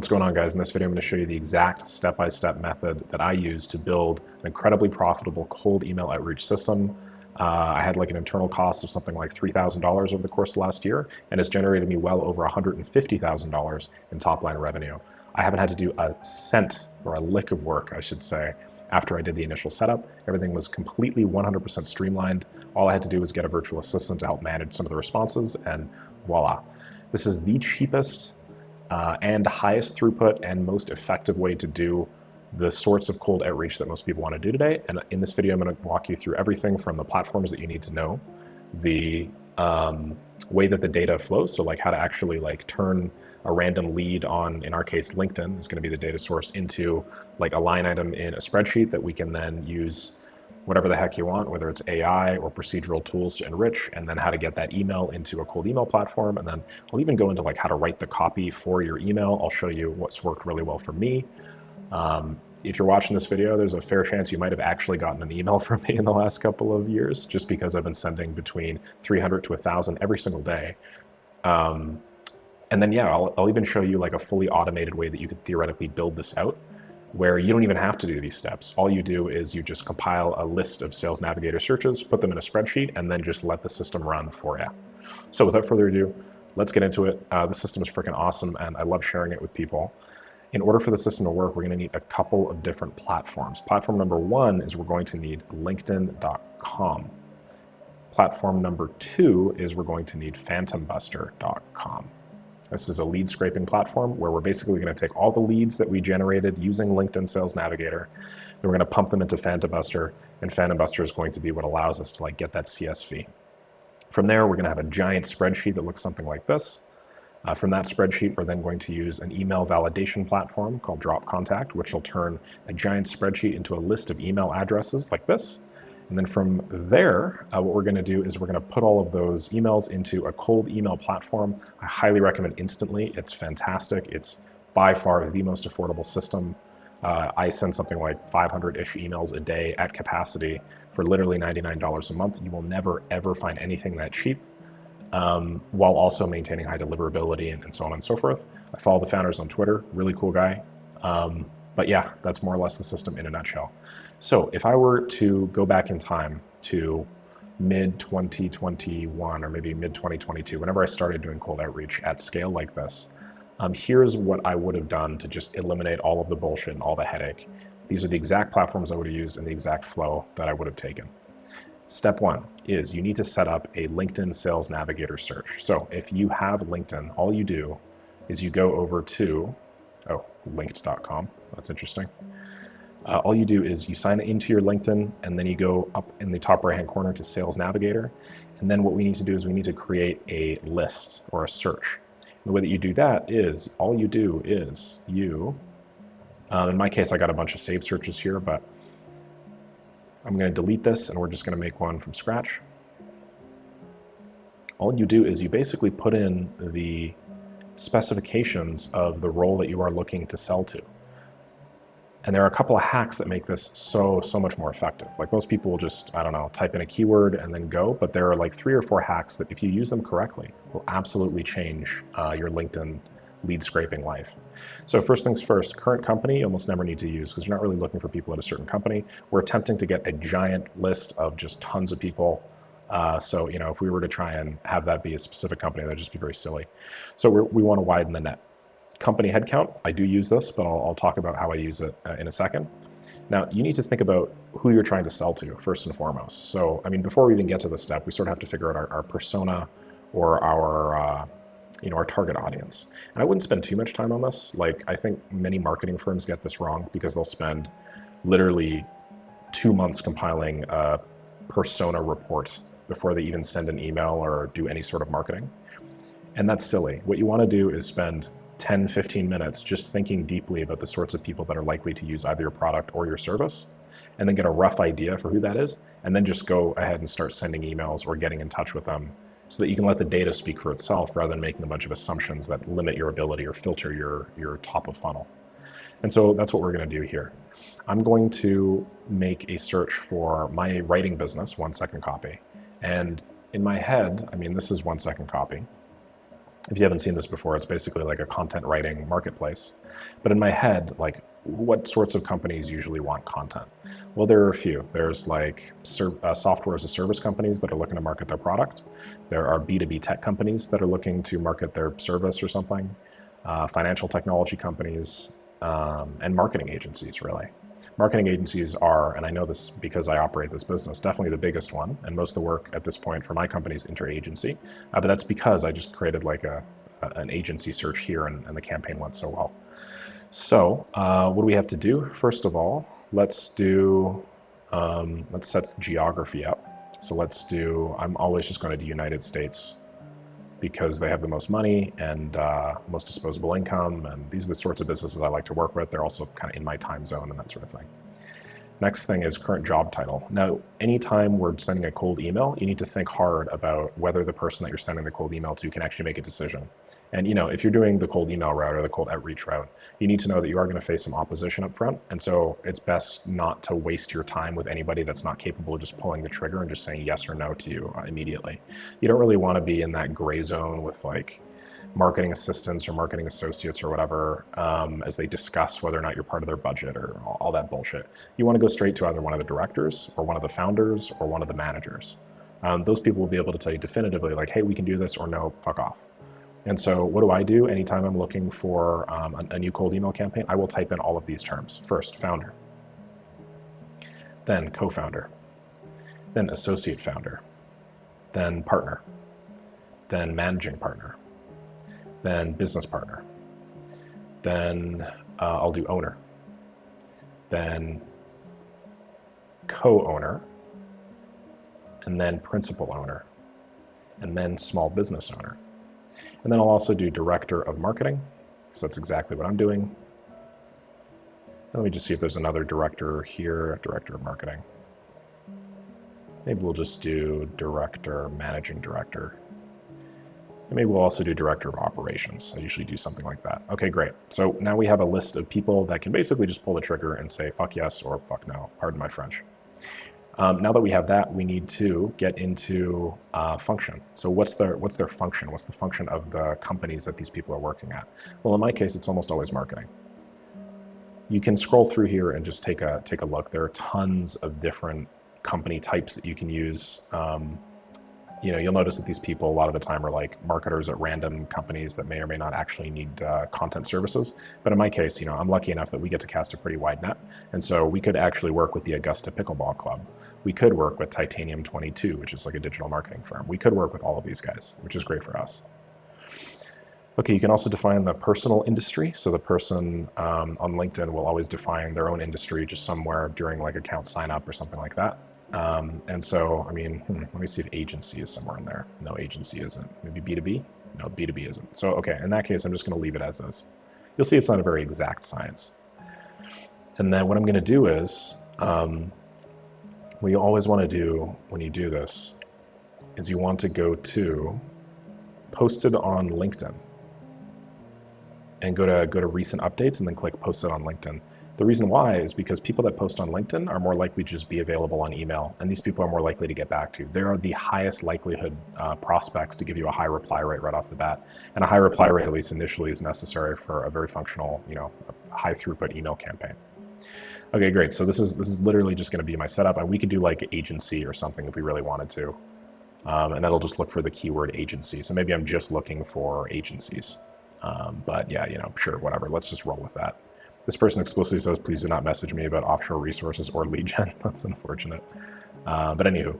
What's going on, guys? In this video, I'm going to show you the exact step-by-step method that I use to build an incredibly profitable cold email outreach system. I had like an internal cost of something like $3,000 over the course of last year, and it's generated me well over $150,000 in top-line revenue. I haven't had to do a cent or a lick of work, I should say, after I did the initial setup. Everything was completely 100% streamlined. All I had to do was get a virtual assistant to help manage some of the responses, and voila. This is the cheapest and highest throughput and most effective way to do the sorts of cold outreach that most people want to do today. And in this video, I'm going to walk you through everything from the platforms that you need to know, the way that the data flows, so like how to actually like turn a random lead on, in our case, LinkedIn is going to be the data source, into like a line item in a spreadsheet that we can then use whatever the heck you want, whether it's AI or procedural tools to enrich, and then how to get that email into a cold email platform. And then I'll even go into like how to write the copy for your email. I'll show you what's worked really well for me. If you're watching this video, there's a fair chance you might have actually gotten an email from me in the last couple of years, just because I've been sending between 300 to 1,000 every single day. And then, yeah, I'll even show you like a fully automated way that you could theoretically build this out, where you don't even have to do these steps. All you do is you just compile a list of Sales Navigator searches, put them in a spreadsheet, and then just let the system run for you. So without further ado, let's get into it. The system is freaking awesome, and I love sharing it with people. In order for the system to work, we're gonna need a couple of different platforms. Platform number one is we're going to need linkedin.com. Platform number two is we're going to need phantombuster.com. This is a lead scraping platform where we're basically going to take all the leads that we generated using LinkedIn Sales Navigator, and we're going to pump them into PhantomBuster, and PhantomBuster is going to be what allows us to like get that CSV. From there, we're going to have a giant spreadsheet that looks something like this. From that spreadsheet, we're then going to use an email validation platform called Drop Contact, which will turn a giant spreadsheet into a list of email addresses like this. And then from there, what we're going to do is we're going to put all of those emails into a cold email platform. I highly recommend Instantly. It's fantastic. It's by far the most affordable system. I send something like 500-ish emails a day at capacity for literally $99 a month. You will never, ever find anything that cheap, while also maintaining high deliverability and so on and so forth. I follow the founders on Twitter. Really cool guy. But yeah, that's more or less the system in a nutshell. So if I were to go back in time to mid-2021 or maybe mid-2022, whenever I started doing cold outreach at scale like this, here's what I would have done to just eliminate all of the bullshit and all the headache. These are the exact platforms I would have used and the exact flow that I would have taken. Step one is you need to set up a LinkedIn Sales Navigator search. So if you have LinkedIn, all you do is you go over to, linked.com, that's interesting. All you do is you sign into your LinkedIn, and then you go up in the top right hand corner to Sales Navigator. And then what we need to do is we need to create a list or a search. And the way that you do that is all you do is you, in my case, I got a bunch of saved searches here, but I'm going to delete this and we're just going to make one from scratch. All you do is you basically put in the specifications of the role that you are looking to sell to. And there are a couple of hacks that make this so much more effective. Like most people will just, I don't know, type in a keyword and then go, but there are like 3 or 4 hacks that if you use them correctly, will absolutely change your LinkedIn lead scraping life. So first things first, current company you almost never need to use because you're not really looking for people at a certain company. We're attempting to get a giant list of just tons of people. So, you know, if we were to try and have that be a specific company, that'd just be very silly. So we want to widen the net. Company headcount, I do use this, but I'll talk about how I use it in a second. Now, you need to think about who you're trying to sell to first and foremost. So, I mean, before we even get to this step, we sort of have to figure out our persona or our target audience. And I wouldn't spend too much time on this. Like, I think many marketing firms get this wrong because they'll spend literally 2 months compiling a persona report before they even send an email or do any sort of marketing. And that's silly. What you want to do is spend 10, 15 minutes just thinking deeply about the sorts of people that are likely to use either your product or your service, and then get a rough idea for who that is, and then just go ahead and start sending emails or getting in touch with them so that you can let the data speak for itself rather than making a bunch of assumptions that limit your ability or filter your top of funnel. And so that's what we're going to do here. I'm going to make a search for my writing business, 1 second copy. And in my head, I mean, this is 1 second copy. If you haven't seen this before, it's basically like a content writing marketplace. But in my head, like, what sorts of companies usually want content? Well, there are a few. There's like software as a service companies that are looking to market their product. There are B2B tech companies that are looking to market their service or something. Financial technology companies, and marketing agencies, really. Marketing agencies are, and I know this because I operate this business, definitely the biggest one, and most of the work at this point for my company is interagency, but that's because I just created like an agency search here, and the campaign went so well. So what do we have to do? First of all, let's set geography up. So I'm always just going to do United States because they have the most money and most disposable income, and these are the sorts of businesses I like to work with. They're also kind of in my time zone and that sort of thing. Next thing is current job title. Now, anytime we're sending a cold email, you need to think hard about whether the person that you're sending the cold email to can actually make a decision. And if you're doing the cold email route or the cold outreach route, you need to know that you are going to face some opposition up front. And so it's best not to waste your time with anybody that's not capable of just pulling the trigger and just saying yes or no to you immediately. You don't really want to be in that gray zone with like marketing assistants or marketing associates or whatever, as they discuss whether or not you're part of their budget or all that bullshit. You want to go straight to either one of the directors or one of the founders or one of the managers. Those people will be able to tell you definitively like, hey, we can do this, or no, fuck off. And so what do I do anytime I'm looking for a new cold email campaign? I will type in all of these terms. First, founder, then co-founder, then associate founder, then partner, then managing partner, then business partner, then I'll do owner, then co-owner, and then principal owner, and then small business owner. And then I'll also do director of marketing, so that's exactly what I'm doing. Let me just see if there's another director here, director of marketing. Maybe we'll just do director, managing director. And maybe we'll also do director of operations. I usually do something like that. Okay, great. So now we have a list of people that can basically just pull the trigger and say fuck yes or fuck no, pardon my French. Now that we have that, we need to get into function. So what's their function? What's the function of the companies that these people are working at? Well, in my case, it's almost always marketing. You can scroll through here and just take a look. There are tons of different company types that you can use. You'll notice that these people a lot of the time are like marketers at random companies that may or may not actually need content services. But in my case, I'm lucky enough that we get to cast a pretty wide net. And so we could actually work with the Augusta Pickleball Club. We could work with Titanium 22, which is like a digital marketing firm. We could work with all of these guys, which is great for us. Okay, you can also define the personal industry. So the person on LinkedIn will always define their own industry just somewhere during like account sign up or something like that. And so, let me see if agency is somewhere in there. No, agency isn't. Maybe B2B? No, B2B isn't. So, okay, in that case, I'm just going to leave it as is. You'll see it's not a very exact science. And then what I'm going to do is, what you always want to do when you do this is you want to go to posted on LinkedIn and go to recent updates and then click posted on LinkedIn. The reason why is because people that post on LinkedIn are more likely to just be available on email, and these people are more likely to get back to you. They are the highest likelihood prospects to give you a high reply rate right off the bat. And a high reply rate, at least initially, is necessary for a very functional, high throughput email campaign. Okay, great. So this is literally just going to be my setup, and we could do like agency or something if we really wanted to. And that'll just look for the keyword agency. So maybe I'm just looking for agencies. But yeah, sure, whatever. Let's just roll with that. This person explicitly says, please do not message me about offshore resources or lead gen. That's unfortunate. But anywho,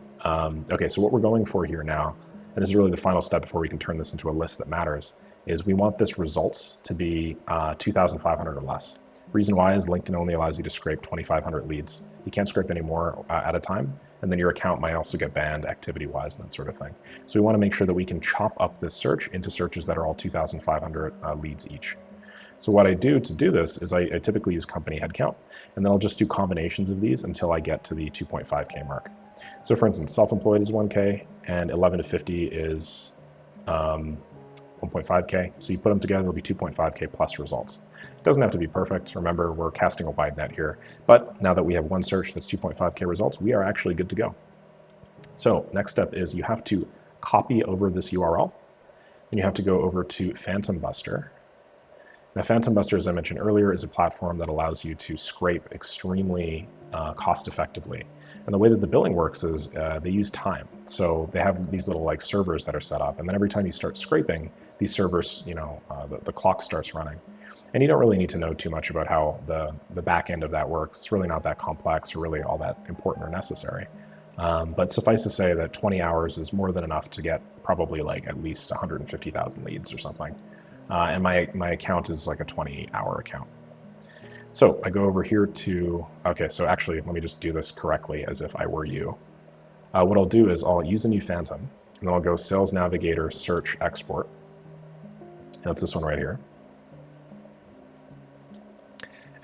okay, so what we're going for here now, and this is really the final step before we can turn this into a list that matters, is we want this results to be 2,500 or less. Reason why is LinkedIn only allows you to scrape 2,500 leads. You can't scrape any more at a time, and then your account might also get banned activity-wise and that sort of thing. So we want to make sure that we can chop up this search into searches that are all 2,500 leads each. So what I do to do this is I typically use company headcount, and then I'll just do combinations of these until I get to the 2.5K mark. So for instance, self-employed is 1K, and 11 to 50 is 1.5K. So you put them together, it'll be 2.5K plus results. It doesn't have to be perfect. Remember, we're casting a wide net here. But now that we have one search that's 2.5K results, we are actually good to go. So next step is you have to copy over this URL. and you have to go over to Phantom Buster. Now, Phantom Buster, as I mentioned earlier, is a platform that allows you to scrape extremely cost effectively. And the way that the billing works is they use time. So they have these little like servers that are set up, and then every time you start scraping, these servers, the clock starts running. And you don't really need to know too much about how the back end of that works. It's really not that complex or really all that important or necessary. But suffice to say that 20 hours is more than enough to get probably like at least 150,000 leads or something. And my account is like a 20-hour account. So I go over here to, okay, so actually let me just do this correctly as if I were you. What I'll do is I'll use a new Phantom, and then I'll go Sales Navigator, Search, Export. And that's this one right here.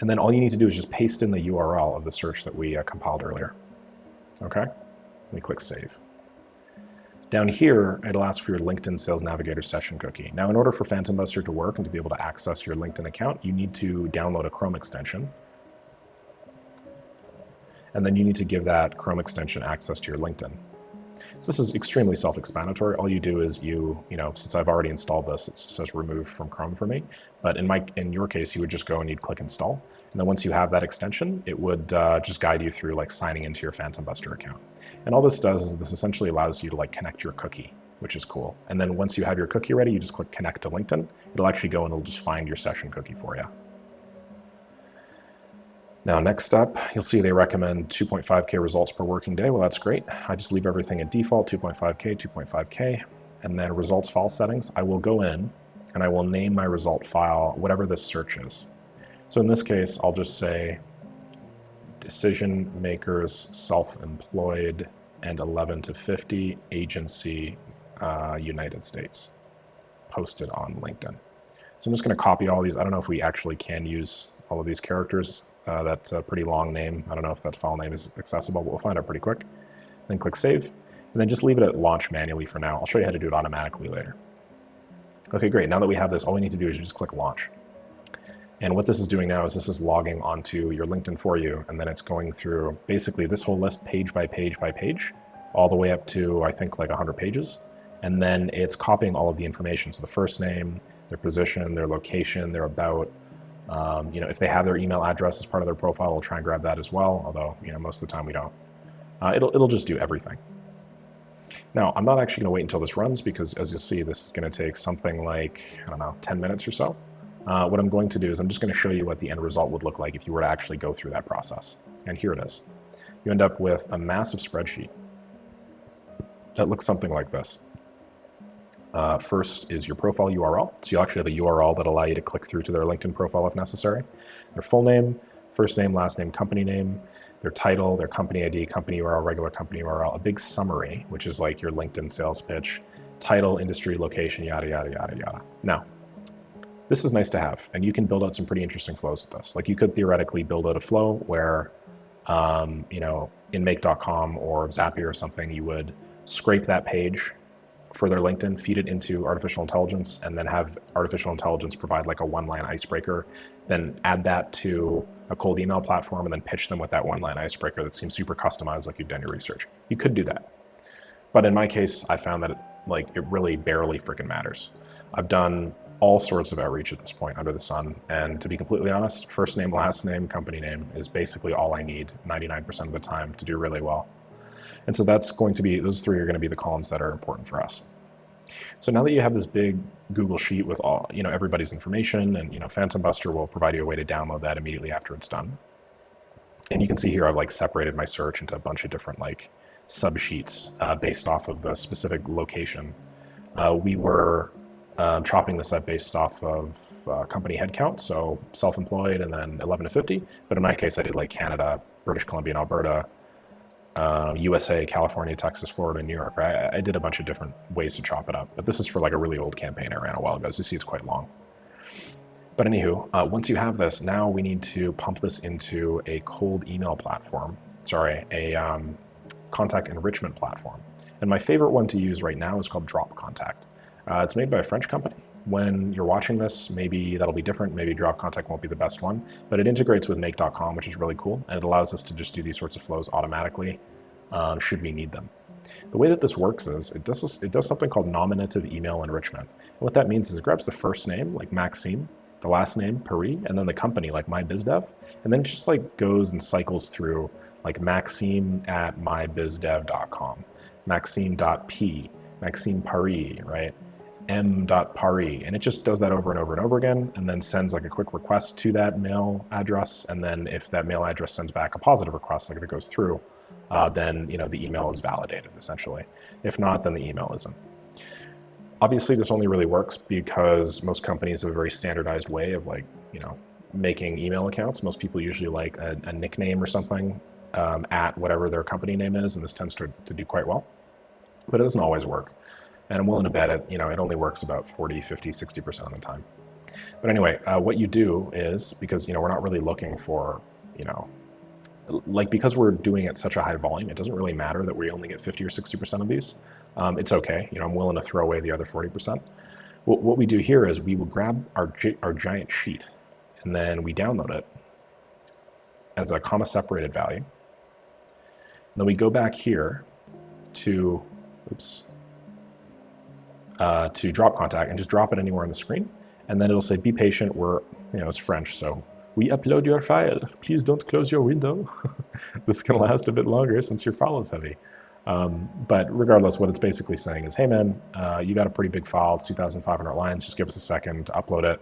And then all you need to do is just paste in the URL of the search that we compiled earlier. Okay, let me click Save. Down here, it'll ask for your LinkedIn Sales Navigator session cookie. Now, in order for Phantom Buster to work and to be able to access your LinkedIn account, you need to download a Chrome extension. And then you need to give that Chrome extension access to your LinkedIn. So this is extremely self-explanatory. All you do is since I've already installed this, it says remove from Chrome for me. But in your case, you would just go and you'd click install. And then once you have that extension, it would just guide you through like signing into your Phantom Buster account. And all this does is this essentially allows you to like connect your cookie, which is cool. And then once you have your cookie ready, you just click connect to LinkedIn. It'll actually go and it'll just find your session cookie for you. Now, next up, you'll see they recommend 2.5K results per working day. Well, that's great. I just leave everything at default, 2.5K, 2.5K. And then results file settings, I will go in and I will name my result file, whatever this search is. So in this case, I'll just say decision makers, self-employed, and 11 to 50, agency, United States, posted on LinkedIn. So I'm just going to copy all these. I don't know if we actually can use all of these characters. That's a pretty long name. I don't know if that file name is accessible, but we'll find out pretty quick. Then click Save, and then just leave it at launch manually for now. I'll show you how to do it automatically later. Okay, great. Now that we have this, all we need to do is just click Launch. And what this is doing now is this is logging onto your LinkedIn for you, and then it's going through basically this whole list page by page by page, all the way up to, I think, like 100 pages. And then it's copying all of the information. So the first name, their position, their location, their about. If they have their email address as part of their profile, we'll try and grab that as well, although most of the time we don't. It'll just do everything. Now, I'm not actually going to wait until this runs because, as you'll see, this is going to take something like, 10 minutes or so. What I'm going to do is I'm just going to show you what the end result would look like if you were to actually go through that process. And here it is. You end up with a massive spreadsheet that looks something like this. First is your profile URL. So you'll actually have a URL that'll allow you to click through to their LinkedIn profile if necessary. Their full name, first name, last name, company name, their title, their company ID, company URL, regular company URL, a big summary, which is like your LinkedIn sales pitch, title, industry, location, yada, yada, yada, yada. Now, this is nice to have, and you can build out some pretty interesting flows with this. Like you could theoretically build out a flow where, in make.com or Zapier or something, you would scrape that page for their LinkedIn, feed it into artificial intelligence, and then have artificial intelligence provide like a one-line icebreaker, then add that to a cold email platform and then pitch them with that one-line icebreaker that seems super customized like you've done your research. You could do that. But in my case, I found that it really barely freaking matters. I've done all sorts of outreach at this point under the sun, and to be completely honest, first name, last name, company name is basically all I need 99% of the time to do really well. And so that's going to be, those three are going to be the columns that are important for us. So now that you have this big Google Sheet with all, everybody's information, and Phantom Buster will provide you a way to download that immediately after it's done. And you can see here I've separated my search into a bunch of different sub-sheets based off of the specific location. We were chopping this up based off of company headcount, so self-employed and then 11 to 50. But in my case, I did Canada, British Columbia, and Alberta, USA, California, Texas, Florida, and New York. Right? I did a bunch of different ways to chop it up, but this is for a really old campaign I ran a while ago. As you see, it's quite long. But anywho, once you have this, now we need to pump this into a cold email platform. A contact enrichment platform. And my favorite one to use right now is called Drop Contact. It's made by a French company. When you're watching this, maybe that'll be different. Maybe Drop Contact won't be the best one, but it integrates with make.com, which is really cool. And it allows us to just do these sorts of flows automatically should we need them. The way that this works is it does something called nominative email enrichment. And what that means is it grabs the first name, like Maxime, the last name, Paris, and then the company, like MyBizDev, and then it just like goes and cycles through like maxime@mybizdev.com, maxime.p, Maxime Paris, right? m.paris, and it just does that over and over and over again, and then sends like a quick request to that mail address, and then if that mail address sends back a positive request, like if it goes through, then the email is validated essentially. If not, then the email isn't. Obviously, this only really works because most companies have a very standardized way of making email accounts. Most people usually like a nickname or something at whatever their company name is, and this tends to do quite well. But it doesn't always work. And I'm willing to bet it only works about 40, 50, 60% of the time. But anyway, what you do is, because we're not really looking for, because we're doing it such a high volume, it doesn't really matter that we only get 50 or 60% of these. It's okay. I'm willing to throw away the other 40%. What we do here is we will grab our giant sheet, and then we download it as a comma separated value. And then we go back here to, to drop contact and just drop it anywhere on the screen. And then it'll say, be patient, it's French, so we upload your file. Please don't close your window. This can last a bit longer since your file is heavy. But regardless, what it's basically saying is, hey man, you got a pretty big file, it's 2,500 lines, just give us a second to upload it.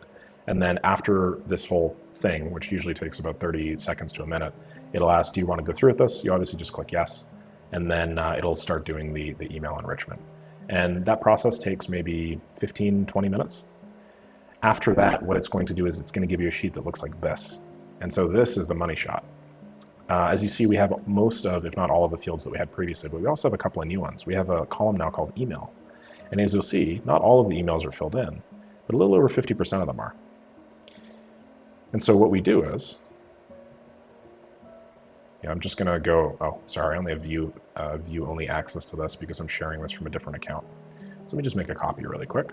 And then after this whole thing, which usually takes about 30 seconds to a minute, it'll ask, do you want to go through with this? You obviously just click yes. And then it'll start doing the email enrichment. And that process takes maybe 15, 20 minutes. After that, what it's going to do is it's going to give you a sheet that looks like this. And so this is the money shot. As you see, we have most of, if not all of the fields that we had previously, but we also have a couple of new ones. We have a column now called email. And as you'll see, not all of the emails are filled in, but a little over 50% of them are. And so what we do is, I'm just going to go, oh, sorry, I only have view only access to this because I'm sharing this from a different account. So let me just make a copy really quick.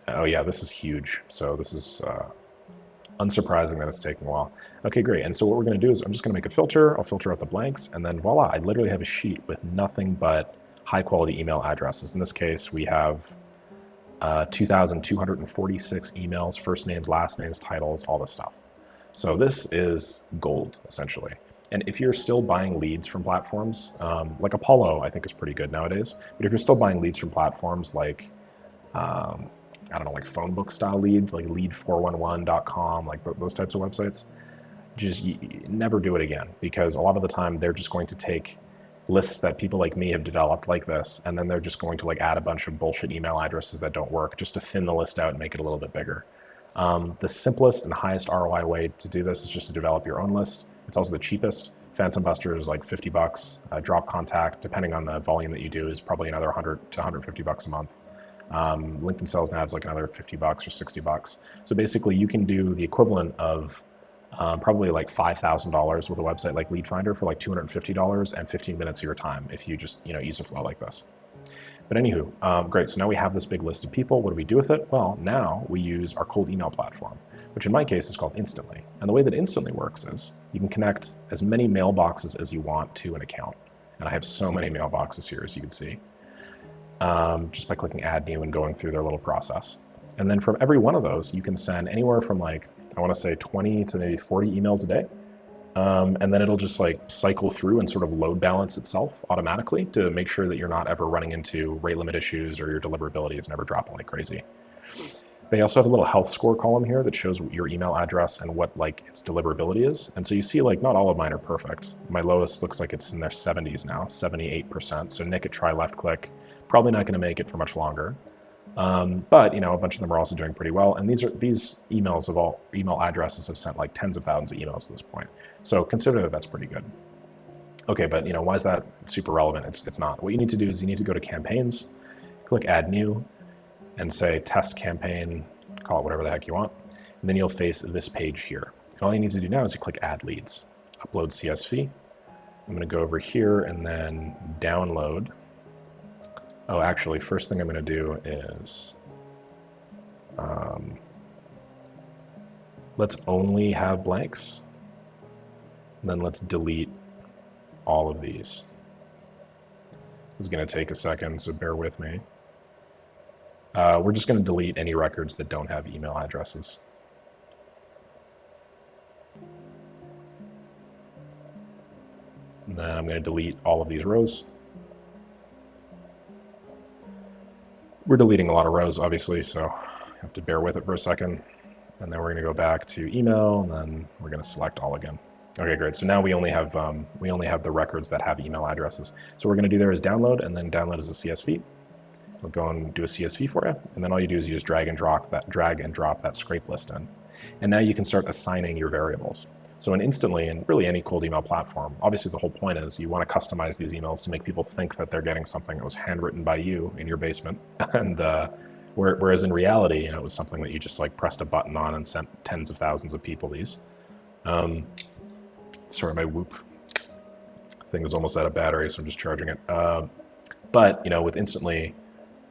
Oh yeah, this is huge. So this is unsurprising that it's taking a while. Okay, great. And so what we're going to do is I'm just going to make a filter. I'll filter out the blanks, and then voila, I literally have a sheet with nothing but high quality email addresses. In this case, we have 2,246 emails, first names, last names, titles, all this stuff. So this is gold, essentially. And if you're still buying leads from platforms, like Apollo, I think is pretty good nowadays. But if you're still buying leads from platforms like, I don't know, like phone book style leads, like lead411.com, like those types of websites, just never do it again, because a lot of the time they're just going to take lists that people like me have developed like this, and then they're just going to add a bunch of bullshit email addresses that don't work just to thin the list out and make it a little bit bigger. The simplest and highest ROI way to do this is just to develop your own list. It's also the cheapest. Phantom Buster is like $50. Drop Contact, depending on the volume that you do, is probably another $100 to $150 a month. LinkedIn Sales Nav is like another $50 or $60. So basically you can do the equivalent of probably like $5,000 with a website like Lead Finder for like $250 and 15 minutes of your time if you just use a flow like this. But anywho, great. So now we have this big list of people. What do we do with it? Well, now we use our cold email platform, which in my case is called Instantly. And the way that Instantly works is you can connect as many mailboxes as you want to an account. And I have so many mailboxes here, as you can see, just by clicking Add New and going through their little process. And then from every one of those, you can send anywhere from like, I want to say 20 to maybe 40 emails a day. And then it'll just cycle through and sort of load balance itself automatically to make sure that you're not ever running into rate limit issues or your deliverability is never dropping like crazy. They also have a little health score column here that shows your email address and what its deliverability is. And so you see not all of mine are perfect. My lowest looks like it's in their 70s now, 78%. So Nick at try left click, probably not going to make it for much longer. But a bunch of them are also doing pretty well. And these emails of all email addresses have sent tens of thousands of emails at this point. So consider that that's pretty good. Okay, but why is that super relevant? It's not. What you need to do is you need to go to campaigns, click Add New, and say Test Campaign, call it whatever the heck you want. And then you'll face this page here. And all you need to do now is you click Add Leads, upload CSV. I'm going to go over here and then download. Oh, actually, first thing I'm going to do is let's only have blanks. And then let's delete all of these. This is going to take a second, so bear with me. We're just going to delete any records that don't have email addresses. And then I'm going to delete all of these rows. We're deleting a lot of rows, obviously, so you have to bear with it for a second. And then we're going to go back to email, and then we're going to select all again. Okay, great. So now we only have the records that have email addresses. So what we're going to do there is download, and then download as a CSV. We'll go and do a CSV for you, and then all you do is you just drag and drop that scrape list in. And now you can start assigning your variables. So in Instantly, and really any cold email platform, obviously the whole point is you want to customize these emails to make people think that they're getting something that was handwritten by you in your basement. And whereas in reality, it was something that you just like pressed a button on and sent tens of thousands of people these. Sorry, my Whoop thing is almost out of battery, so I'm just charging it. But with Instantly,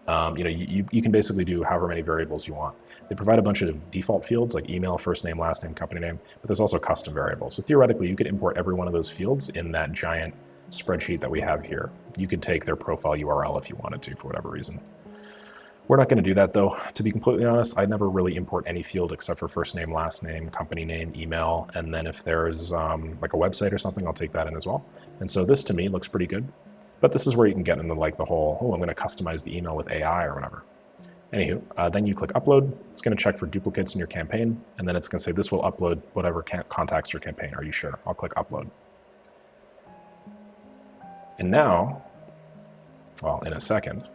you can basically do however many variables you want. They provide a bunch of default fields like email, first name, last name, company name, but there's also custom variables. So theoretically, you could import every one of those fields in that giant spreadsheet that we have here. You could take their profile URL if you wanted to, for whatever reason. We're not going to do that though. To be completely honest, I never really import any field except for first name, last name, company name, email, and then if there's like a website or something, I'll take that in as well. And so this to me looks pretty good. But this is where you can get into like the whole, I'm going to customize the email with AI or whatever. Anywho, then you click upload. It's going to check for duplicates in your campaign, and then it's going to say this will upload whatever contacts your campaign. Are you sure? I'll click upload. And now, well, in a second,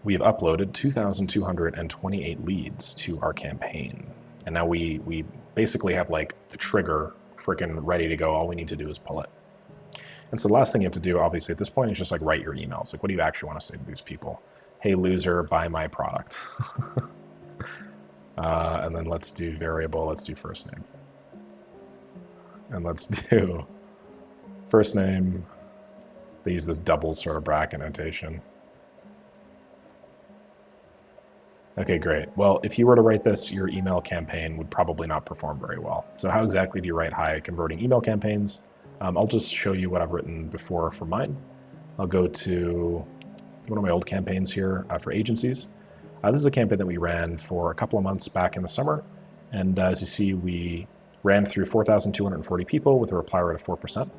we have uploaded 2,228 leads to our campaign. And now we basically have like the trigger freaking ready to go. All we need to do is pull it. And so the last thing you have to do, obviously, at this point is just like write your emails. Like, what do you actually want to say to these people? Hey, loser, buy my product. And then let's do variable. Let's do first name. And let's do first name. They use this double sort of bracket notation. Okay, great. Well, if you were to write this, your email campaign would probably not perform very well. So how exactly do you write high converting email campaigns? I'll just show you what I've written before for mine. I'll go to one of my old campaigns here for agencies. This is a campaign that we ran for a couple of months back in the summer. And as you see, we ran through 4,240 people with a reply rate of 4%.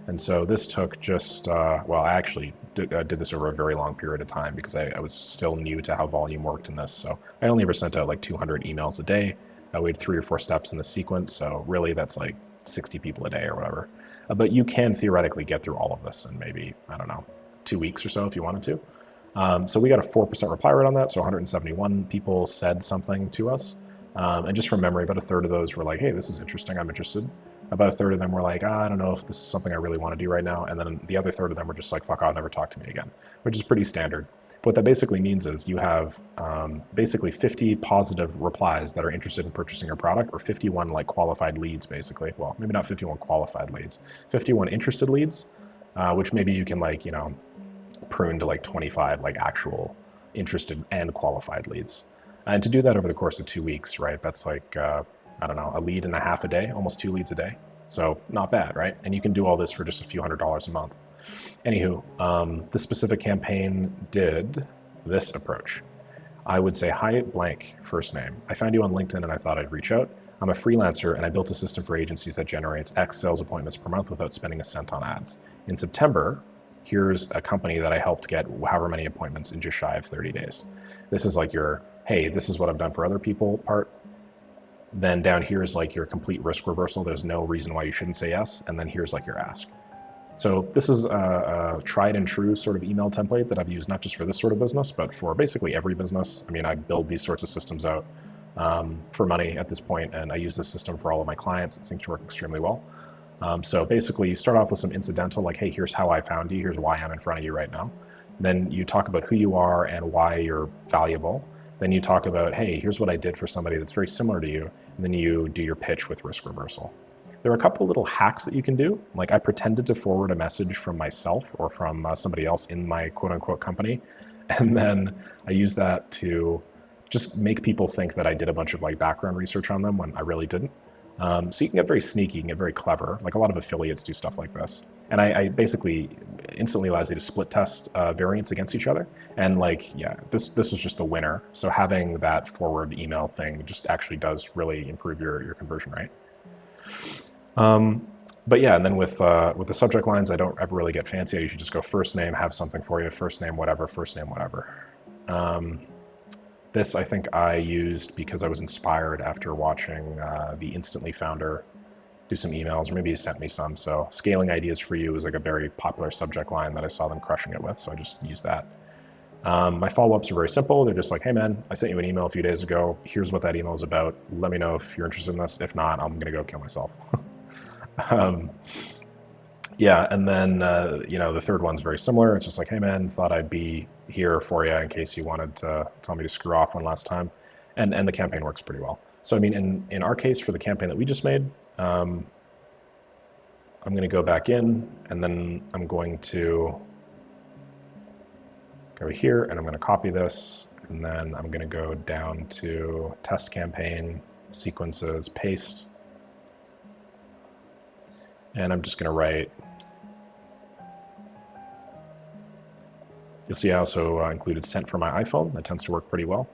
And so this took just, well, I actually did this over a very long period of time because I was still new to how volume worked in this. So I only ever sent out like 200 emails a day. We had 3 or 4 steps in the sequence. So really that's like 60 people a day or whatever. But you can theoretically get through all of this in maybe, I don't know, 2 weeks or so if you wanted to. So we got a 4% reply rate on that. So 171 people said something to us. And just from memory, about a third of those were like, hey, this is interesting, I'm interested. About a third of them were like, I don't know if this is something I really want to do right now. And then the other third of them were just like, fuck off, never talk to me again, which is pretty standard. What that basically means is you have basically 50 positive replies that are interested in purchasing your product, or 51 like qualified leads, basically. Well, maybe not 51 qualified leads, 51 interested leads, which maybe you can like, prune to like 25 like actual interested and qualified leads. And to do that over the course of 2 weeks, right? That's like, I don't know, a lead and a half a day, almost 2 leads a day. So not bad, right? And you can do all this for just a few $100s a month. Anywho, this specific campaign did this approach. I would say, hi, blank, first name. I found you on LinkedIn and I thought I'd reach out. I'm a freelancer and I built a system for agencies that generates X sales appointments per month without spending a cent on ads. In September, here's a company that I helped get however many appointments in just shy of 30 days. This is like your, hey, this is what I've done for other people part. Then down here is like your complete risk reversal. There's no reason why you shouldn't say yes. And then here's like your ask. So this is a tried and true sort of email template that I've used not just for this sort of business, but for basically every business. I mean, I build these sorts of systems out for money at this point, and I use this system for all of my clients. It seems to work extremely well. So basically you start off with some incidental, like, hey, here's how I found you. Here's why I'm in front of you right now. Then you talk about who you are and why you're valuable. Then you talk about, hey, here's what I did for somebody that's very similar to you. And then you do your pitch with risk reversal. There are a couple of little hacks that you can do. Like I pretended to forward a message from myself or from somebody else in my quote unquote company. And then I use that to just make people think that I did a bunch of like background research on them when I really didn't. So you can get very sneaky, you can get very clever. Like a lot of affiliates do stuff like this. And I basically instantly allows you to split test variants against each other. And like, yeah, this was just the winner. So having that forward email thing just actually does really improve your conversion rate. But yeah, and then with the subject lines, I don't ever really get fancy. I usually just go first name, have something for you, first name, whatever, first name, whatever. This I think I used because I was inspired after watching the Instantly founder do some emails, or maybe he sent me some. So scaling ideas for you was like a very popular subject line that I saw them crushing it with. So I just used that. My follow-ups are very simple. They're just like, hey man, I sent you an email a few days ago. Here's what that email is about. Let me know if you're interested in this. If not, I'm gonna go kill myself. Yeah, and then the third one's very similar. It's just like, hey man, thought I'd be here for you in case you wanted to tell me to screw off one last time. And the campaign works pretty well. So I mean, in our case, for the campaign that we just made, I'm going to go back in, and then I'm going to go here, and I'm going to copy this, and then I'm going to go down to test campaign, sequences, paste, and I'm just going to write. You'll see I also included sent for my iPhone. That tends to work pretty well.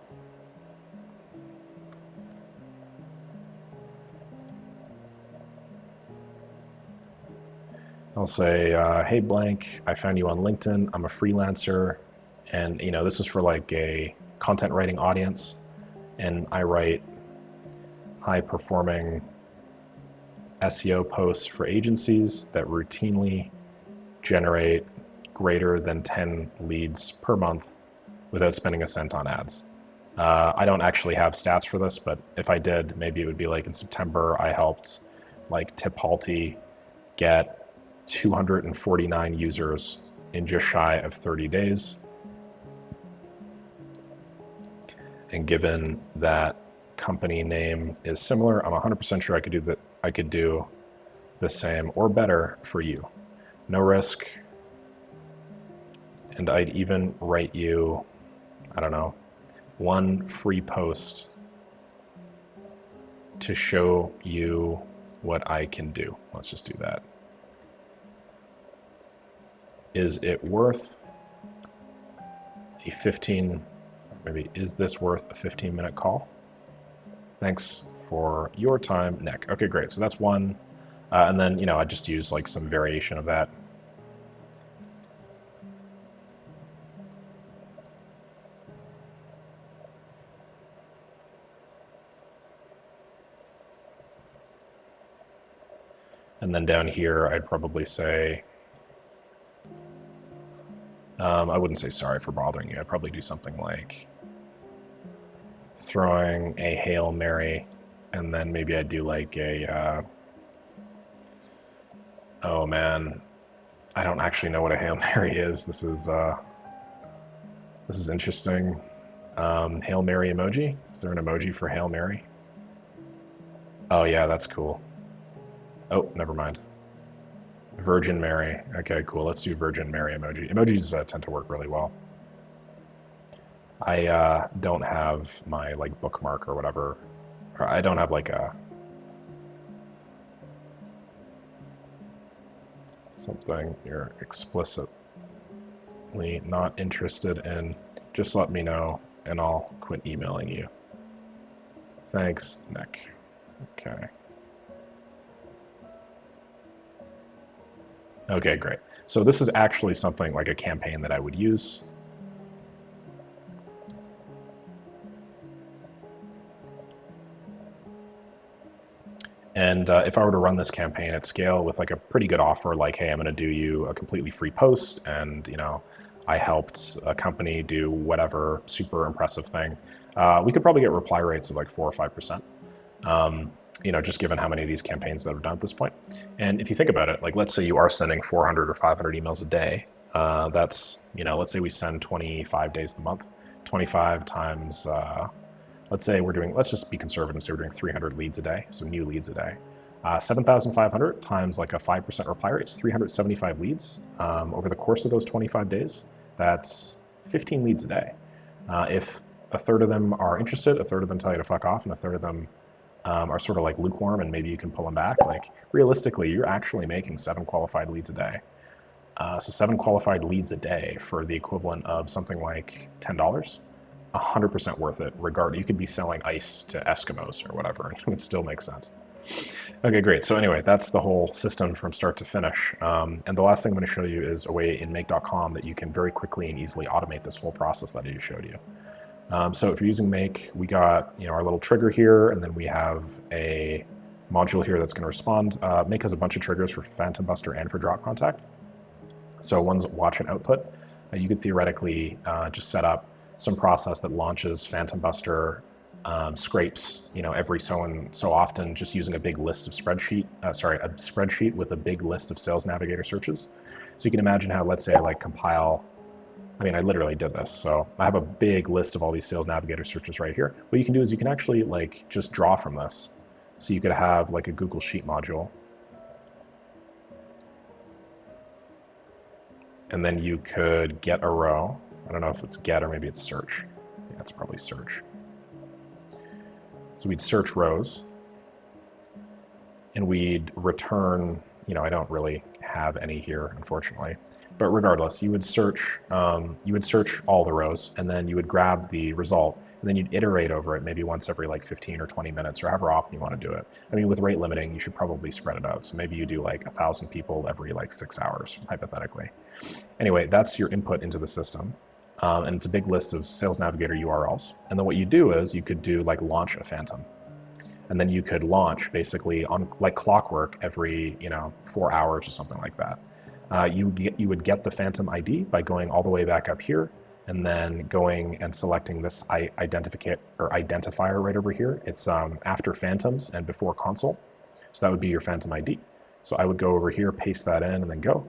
I'll say, hey blank, I found you on LinkedIn. I'm a freelancer, and this is for like a content writing audience, and I write high performing SEO posts for agencies that routinely generate greater than 10 leads per month without spending a cent on ads. I don't actually have stats for this, but if I did, maybe it would be like in September, I helped like Tipalti get 249 users in just shy of 30 days. And given that company name is similar, I'm 100% sure I could do the same or better for you. No risk. And I'd even write you, I don't know, one free post to show you what I can do. Let's just do that. Is it worth a 15, maybe is this worth a 15-minute call? Thanks for your time, Nick. Okay, great. So that's one. And then, I just use like some variation of that. And then down here, I'd probably say, I wouldn't say sorry for bothering you. I'd probably do something like throwing a Hail Mary, and then maybe I'd do like a, oh man, I don't actually know what a Hail Mary is. This is interesting. Hail Mary emoji? Is there an emoji for Hail Mary? Oh yeah, that's cool. Oh, never mind. Virgin Mary. Okay, cool. Let's do Virgin Mary emoji. Emojis tend to work really well. I don't have my like bookmark or whatever. Or I don't have like a something you're explicitly not interested in. Just let me know and I'll quit emailing you. Thanks, Nick. Okay. Okay, great. So this is actually something like a campaign that I would use. And if I were to run this campaign at scale with like a pretty good offer, like, hey, I'm going to do you a completely free post, and I helped a company do whatever super impressive thing, we could probably get reply rates of like 4 or 5%. Just given how many of these campaigns that are done at this point. And if you think about it, like let's say you are sending 400 or 500 emails a day, that's, let's say we send 25 days a month, 25 times, let's just be conservative and say we're doing 300 leads a day, so new leads a day. 7,500 times like a 5% reply rate is 375 leads. Over the course of those 25 days, that's 15 leads a day. If a third of them are interested, a third of them tell you to fuck off, and a third of them are sort of like lukewarm and maybe you can pull them back, like realistically, you're actually making 7 qualified leads a day. So 7 qualified leads a day for the equivalent of something like $10, 100% worth it. You could be selling ice to Eskimos or whatever, and it would still make sense. Okay, great. So anyway, that's the whole system from start to finish. And the last thing I'm going to show you is a way in make.com that you can very quickly and easily automate this whole process that I just showed you. So if you're using Make, we got our little trigger here, and then we have a module here that's going to respond. Make has a bunch of triggers for Phantom Buster and for drop contact. So one's watch and output. You could theoretically just set up some process that launches Phantom Buster scrapes, every so often, just using a big list of a spreadsheet with a big list of Sales Navigator searches. So you can imagine how, let's say I compile. I literally did this. So I have a big list of all these Sales Navigator searches right here. What you can do is you can actually just draw from this. So you could have a Google Sheet module. And then you could get a row. I don't know if it's get or maybe it's search. Yeah, it's probably search. So we'd search rows and we'd return, I don't really have any here, unfortunately. But regardless, you would search all the rows, and then you would grab the result, and then you'd iterate over it maybe once every 15 or 20 minutes, or however often you want to do it. With rate limiting, you should probably spread it out. So maybe you do 1,000 people every 6 hours, hypothetically. Anyway, that's your input into the system. And it's a big list of Sales Navigator URLs. And then what you do is you could do launch a Phantom. And then you could launch basically on clockwork every 4 hours or something like that. You would get the Phantom ID by going all the way back up here and then going and selecting this identifier right over here. It's after Phantoms and before console. So that would be your Phantom ID. So I would go over here, paste that in, and then go.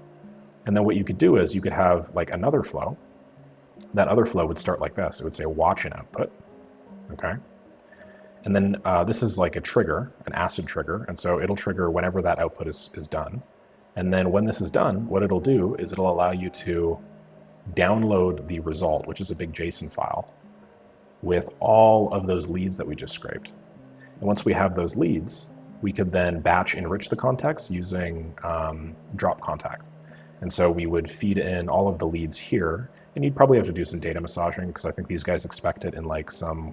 And then what you could do is you could have another flow. That other flow would start like this. It would say watch and output, okay? And then this is a trigger, an ACID trigger, and so it'll trigger whenever that output is done. And then when this is done, what it'll do is it'll allow you to download the result, which is a big JSON file, with all of those leads that we just scraped. And once we have those leads, we could then batch enrich the context using drop contact. And so we would feed in all of the leads here, and you'd probably have to do some data massaging because I think these guys expect it in some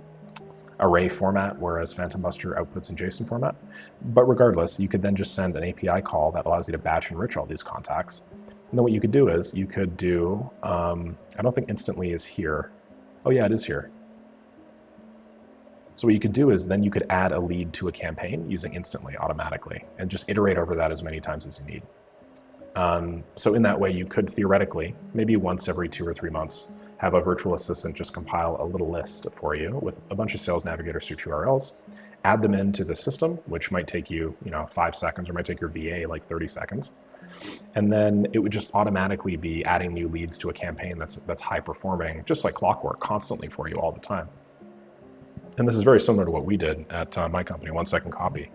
array format, whereas Phantom Buster outputs in JSON format. But regardless, you could then just send an API call that allows you to batch enrich all these contacts. And then what you could do is you could do, I don't think instantly is here. Oh yeah, it is here. So what you could do is then you could add a lead to a campaign using instantly automatically and just iterate over that as many times as you need. So in that way, you could theoretically, maybe once every 2 or 3 months, have a virtual assistant just compile a little list for you with a bunch of Sales Navigator search URLs, add them into the system, which might take you, 5 seconds, or might take your VA 30 seconds. And then it would just automatically be adding new leads to a campaign that's high performing, just like clockwork, constantly for you all the time. And this is very similar to what we did at my company, 1 Second Copy,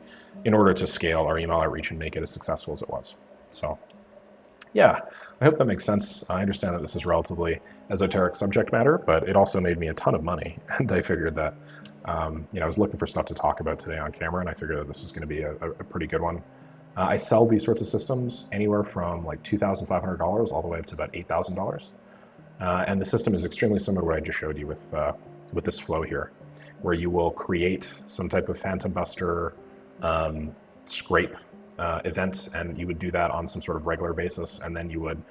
in order to scale our email outreach and make it as successful as it was. So yeah, I hope that makes sense. I understand that this is relatively esoteric subject matter, but it also made me a ton of money. And I figured that, I was looking for stuff to talk about today on camera, and I figured that this was going to be a pretty good one. I sell these sorts of systems anywhere from $2,500 all the way up to about $8,000. And the system is extremely similar to what I just showed you with this flow here, where you will create some type of Phantom Buster scrape event, and you would do that on some sort of regular basis, and then you would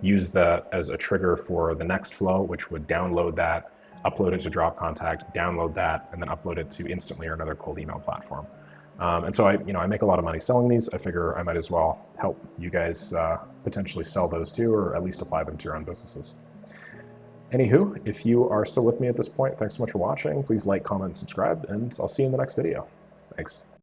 use that as a trigger for the next flow, which would download that, upload it to Drop Contact, download that, and then upload it to Instantly or another cold email platform. And so I make a lot of money selling these. I figure I might as well help you guys potentially sell those too, or at least apply them to your own businesses. Anywho, if you are still with me at this point, thanks so much for watching. Please like, comment, and subscribe, and I'll see you in the next video. Thanks.